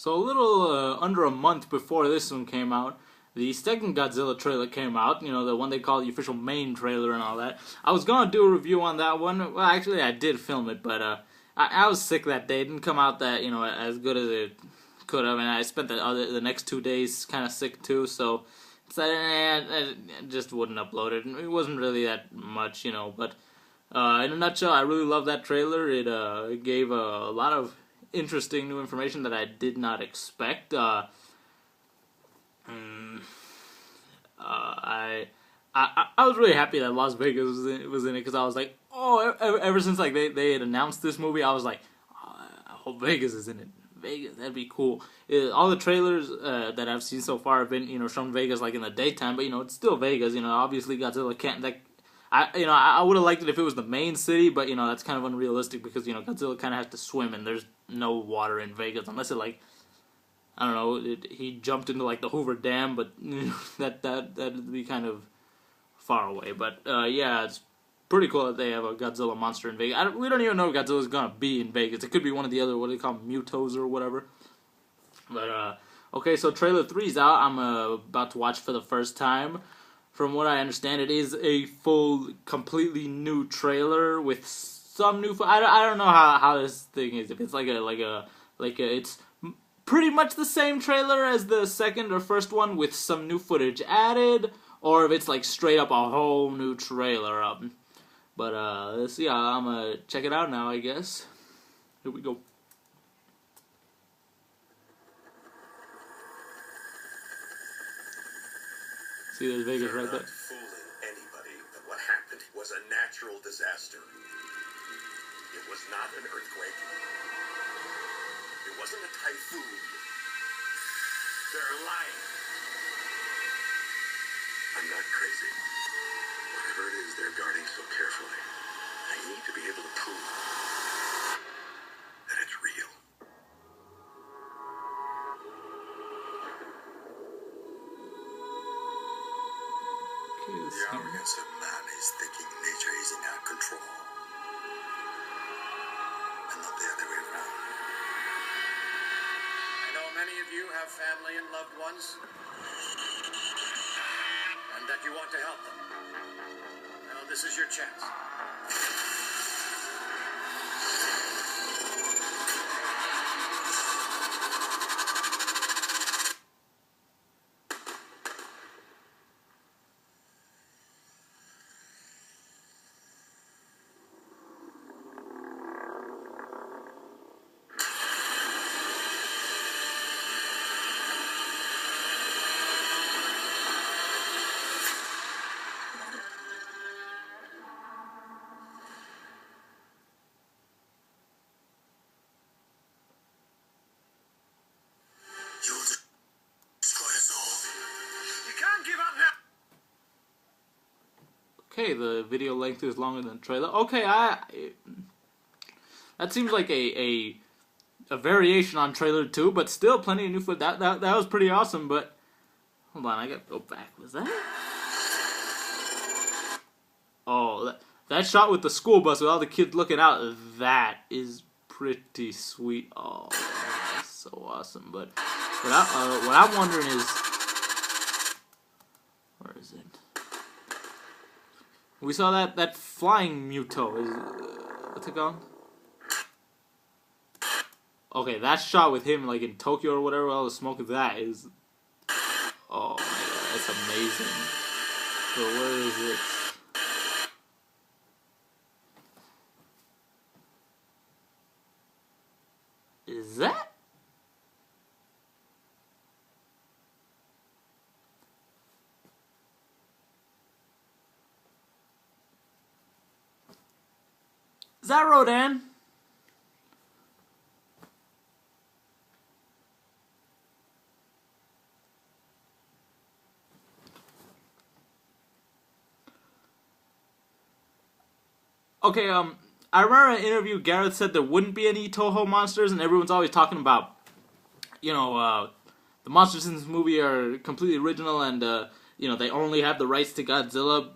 So a little under a month before this one came out, the second Godzilla trailer came out, you know, the one they call the official main trailer and all that. I was going to do a review on that one. Well, actually, I did film it, but I was sick that day. It didn't come out that, you know, as good as it could have, and I spent the next 2 days kind of sick too, so I just wouldn't upload it. It wasn't really that much, you know, but in a nutshell, I really love that trailer. It gave a lot of interesting new information that I did not expect. I was really happy that Las Vegas was in it, because I was like, oh, ever since like they had announced this movie, I was like, oh, I hope Vegas is in it. Vegas, that'd be cool. All the trailers that I've seen so far have been, you know, shown Vegas like in the daytime, but you know, it's still Vegas. You know, obviously Godzilla can't like. I would have liked it if it was the main city, but you know, that's kind of unrealistic because, you know, Godzilla kind of has to swim and there's no water in Vegas unless it, like, I don't know, he jumped into like the Hoover Dam, but you know, that'd be kind of far away. But yeah, it's pretty cool that they have a Godzilla monster in Vegas. We don't even know if Godzilla's gonna be in Vegas. It could be one of the other, what do they call them, mutos or whatever. But okay, so trailer 3's out. I'm about to watch for the first time. From what I understand, it is a full, completely new trailer with some new. I don't know how this thing is. If it's like it's pretty much the same trailer as the second or first one with some new footage added, or if it's like straight up a whole new trailer. But let's see. I'm gonna check it out now, I guess. Here we go. See, there's Vegas right there. They're not fooling anybody that what happened was a natural disaster. It was not an earthquake. It wasn't a typhoon. They're lying. I'm not crazy. Whatever it is they're guarding so carefully, I need to be able to prove that it's real. The arrogance of man is thinking nature is in our control, and not the other way around. I know many of you have family and loved ones, and that you want to help them. Now, this is your chance. Okay, the video length is longer than the trailer. Okay, that seems like a variation on trailer 2, but still plenty of new footage. That was pretty awesome. But hold on, I gotta go back. Was that? Oh, that shot with the school bus with all the kids looking out. That is pretty sweet. Oh, that's so awesome. But what I'm wondering is, where is it? We saw that flying Muto. What's it called? Okay, that shot with him like in Tokyo or whatever, all the smoke of that is... Oh my god, that's amazing. So where is it? Is that? Is that Rodan? Okay, I remember in an interview Gareth said there wouldn't be any Toho monsters, and everyone's always talking about, you know, the monsters in this movie are completely original, and, you know, they only have the rights to Godzilla.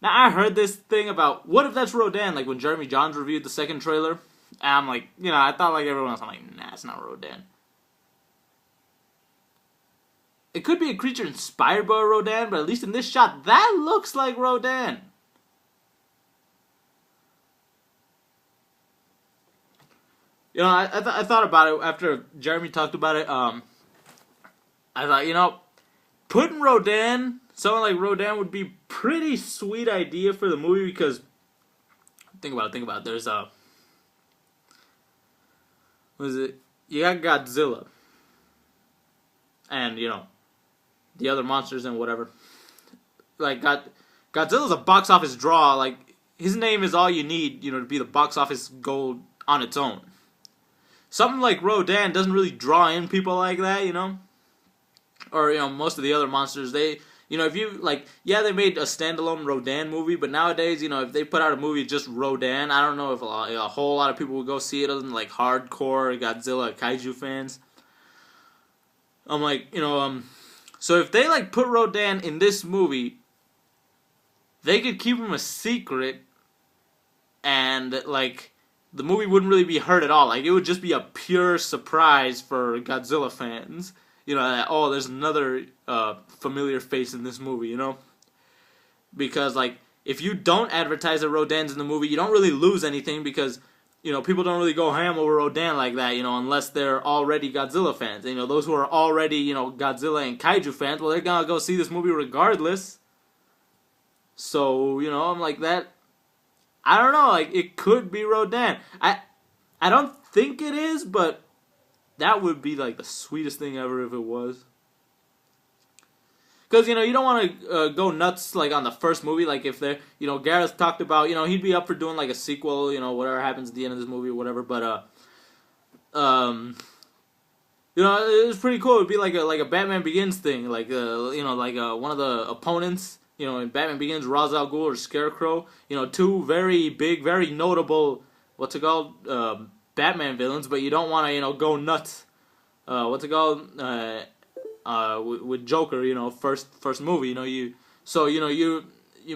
Now, I heard this thing about, what if that's Rodan, like when Jeremy Johns reviewed the second trailer? And I'm like, I thought like everyone else. I'm like, nah, it's not Rodan. It could be a creature inspired by Rodan, but at least in this shot, that looks like Rodan. I thought about it after Jeremy talked about it. I thought, putting Rodan, someone like Rodan would be pretty sweet idea for the movie because think about it. There's what is it? You got Godzilla, and the other monsters and whatever. Like Godzilla's a box office draw. Like his name is all you need, to be the box office gold on its own. Something like Rodan doesn't really draw in people like that, Or, most of the other monsters, they, if you, they made a standalone Rodan movie, but nowadays, if they put out a movie just Rodan, I don't know if a whole lot of people would go see it other than, hardcore Godzilla kaiju fans. I'm like, so if they, put Rodan in this movie, they could keep him a secret, and, the movie wouldn't really be heard at all. It would just be a pure surprise for Godzilla fans. There's another familiar face in this movie, Because, if you don't advertise that Rodan's in the movie, you don't really lose anything because, people don't really go ham over Rodan like that, unless they're already Godzilla fans. Those who are already, Godzilla and kaiju fans, well, they're gonna go see this movie regardless. So, I'm like that. I don't know, it could be Rodan. I don't think it is, but that would be, the sweetest thing ever if it was. Because, you don't want to go nuts, on the first movie. If they're, Gareth talked about, he'd be up for doing, a sequel, whatever happens at the end of this movie or whatever. But, it was pretty cool. It'd be like a Batman Begins thing. One of the opponents, in Batman Begins, Ra's al Ghul or Scarecrow. Two very big, very notable, Batman villains, but you don't want to, go nuts. With Joker, first movie, you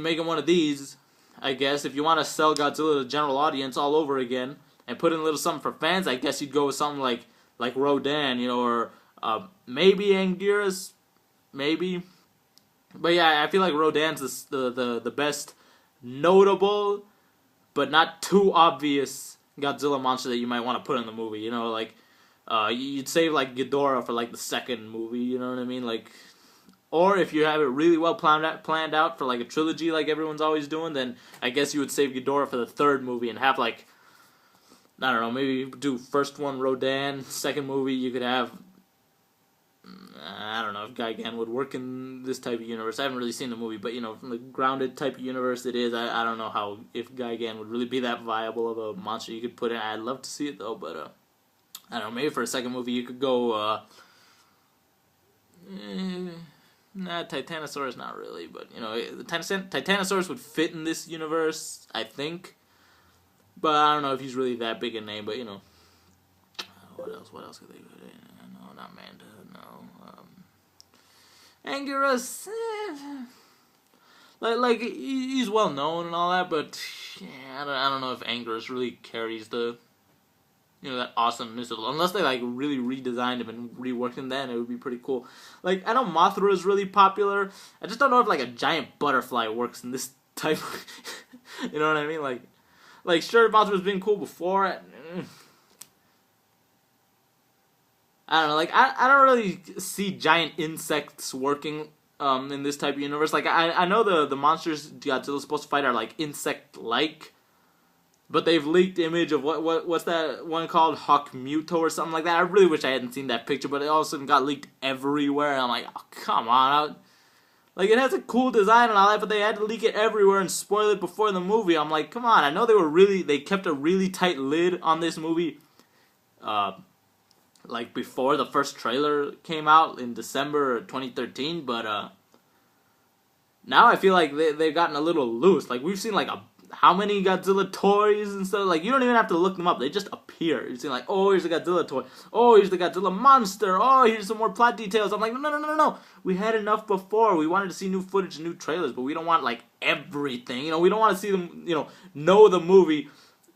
make him one of these, I guess. If you want to sell Godzilla to the general audience all over again and put in a little something for fans, I guess you'd go with something like Rodan, or maybe Anguirus, maybe. But yeah, I feel like Rodan's the best notable, but not too obvious Godzilla monster that you might want to put in the movie. You'd save Ghidorah for the second movie. You know what I mean? Or if you have it really well planned out for a trilogy like everyone's always doing, then I guess you would save Ghidorah for the third movie and have I don't know, maybe do first one Rodan, second movie you could have. I don't know if Gigan would work in this type of universe. I haven't really seen the movie, but from the grounded type of universe it is, I don't know if Gigan would really be that viable of a monster you could put in. I'd love to see it though, but I don't know, maybe for a second movie you could go Titanosaurus not really, but the Titanosaurus would fit in this universe, I think. But I don't know if he's really that big a name, but what else could they put in? No, not Manta, no. Anguirus, he's well known and all that, but yeah, I don't know if Anguirus really carries the that awesome missile. Unless they really redesigned him and reworked him, then it would be pretty cool. I know Mothra is really popular. I just don't know if a giant butterfly works in this type. You know what I mean? Sure, Mothra's been cool before. I don't know. I don't really see giant insects working in this type of universe. I know the monsters Godzilla's supposed to fight are insect-like. But they've leaked image of what's that one called, Hawkmuto or something like that. I really wish I hadn't seen that picture, but it all of a sudden got leaked everywhere, and I'm like, oh, come on. It has a cool design and all that, but they had to leak it everywhere and spoil it before the movie. I'm like, come on. I know they kept a really tight lid on this movie, before the first trailer came out in December 2013, but now I feel like they've gotten a little loose. We've seen how many Godzilla toys and stuff. You don't even have to look them up. They just appear. You're seeing oh, here's a Godzilla toy. Oh, here's the Godzilla monster. Oh, here's some more plot details. I'm like, no. We had enough before. We wanted to see new footage and new trailers, but we don't want everything. We don't want to see them, know the movie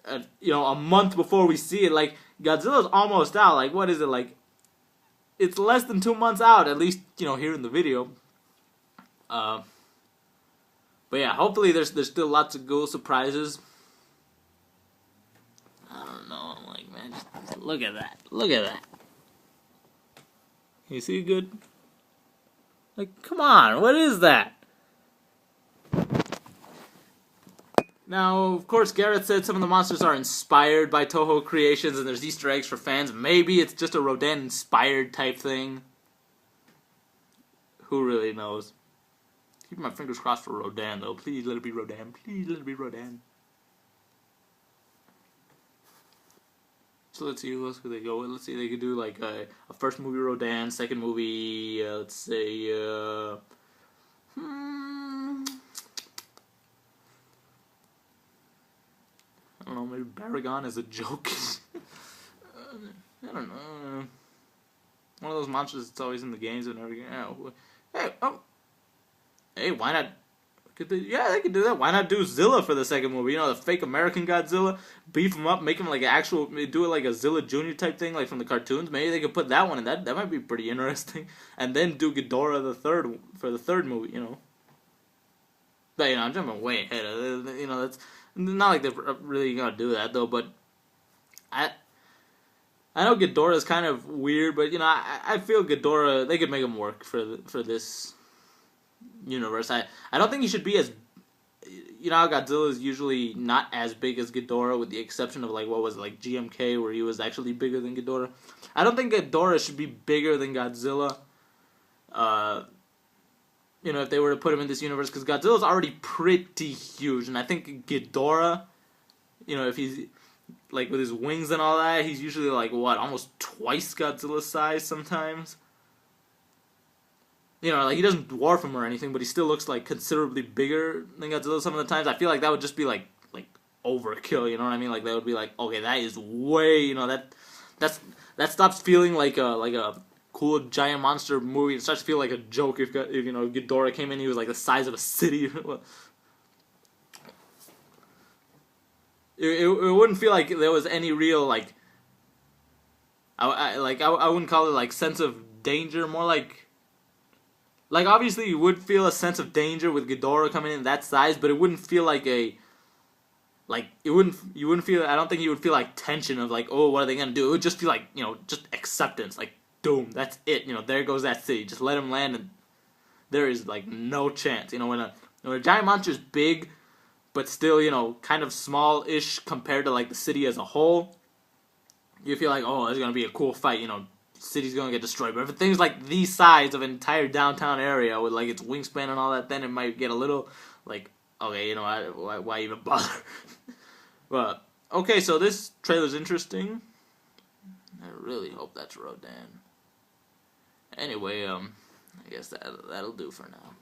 a month before we see it. Like, Godzilla's almost out. Like, what is it, like, it's less than 2 months out, at least, here in the video. But yeah, hopefully there's still lots of cool surprises. I don't know, I'm like, man, just look at that. Look at that. You see good? Like, come on, what is that? Now, of course, Garrett said some of the monsters are inspired by Toho Creations and there's Easter eggs for fans. Maybe it's just a Rodan-inspired type thing. Who really knows? Keep my fingers crossed for Rodan, though. Please let it be Rodan. Please let it be Rodan. So let's see, who else could they go with? Let's see, they could do like a first movie Rodan, second movie, let's say, I don't know, maybe Baragon as a joke. I don't know. One of those monsters that's always in the games and everything. Hey, why not? They could do that. Why not do Zilla for the second movie? The fake American Godzilla, beef him up, make him like an actual, do it like a Zilla Jr. type thing, like from the cartoons. Maybe they could put that one in. That might be pretty interesting. And then do Ghidorah for the third movie. But I'm jumping way ahead. That's not like they're really gonna do that though. But I know Ghidorah is kind of weird, but I feel Ghidorah, they could make him work for this universe. I don't think he should be as, how Godzilla is usually not as big as Ghidorah, with the exception of like what was it, like GMK, where he was actually bigger than Ghidorah. I don't think Ghidorah should be bigger than Godzilla. If they were to put him in this universe, because Godzilla's already pretty huge, and I think Ghidorah, if he's like with his wings and all that, he's usually like almost twice Godzilla's size sometimes. Like he doesn't dwarf him or anything, but he still looks like considerably bigger than Godzilla some of the times. I feel like that would just be like overkill, you know what I mean? Like that would be like, okay, that is way, that stops feeling like a cool giant monster movie. It starts to feel like a joke if Ghidorah came in, he was like the size of a city. It wouldn't feel like there was any real I wouldn't call it like sense of danger, more like obviously you would feel a sense of danger with Ghidorah coming in that size, but it wouldn't feel like you wouldn't feel, I don't think you would feel like tension of like, oh, what are they gonna do? It would just feel like, just acceptance, like, doom, that's it, there goes that city, just let him land and there is like no chance. When a giant monster is big but still, kind of small-ish compared to like the city as a whole, you feel like, oh, there's gonna be a cool fight, city's gonna get destroyed. But if things like these size of an entire downtown area with like its wingspan and all that, then it might get a little like, okay, why even bother? But okay, so this trailer's interesting. I really hope that's Rodan. Anyway, I guess that'll do for now.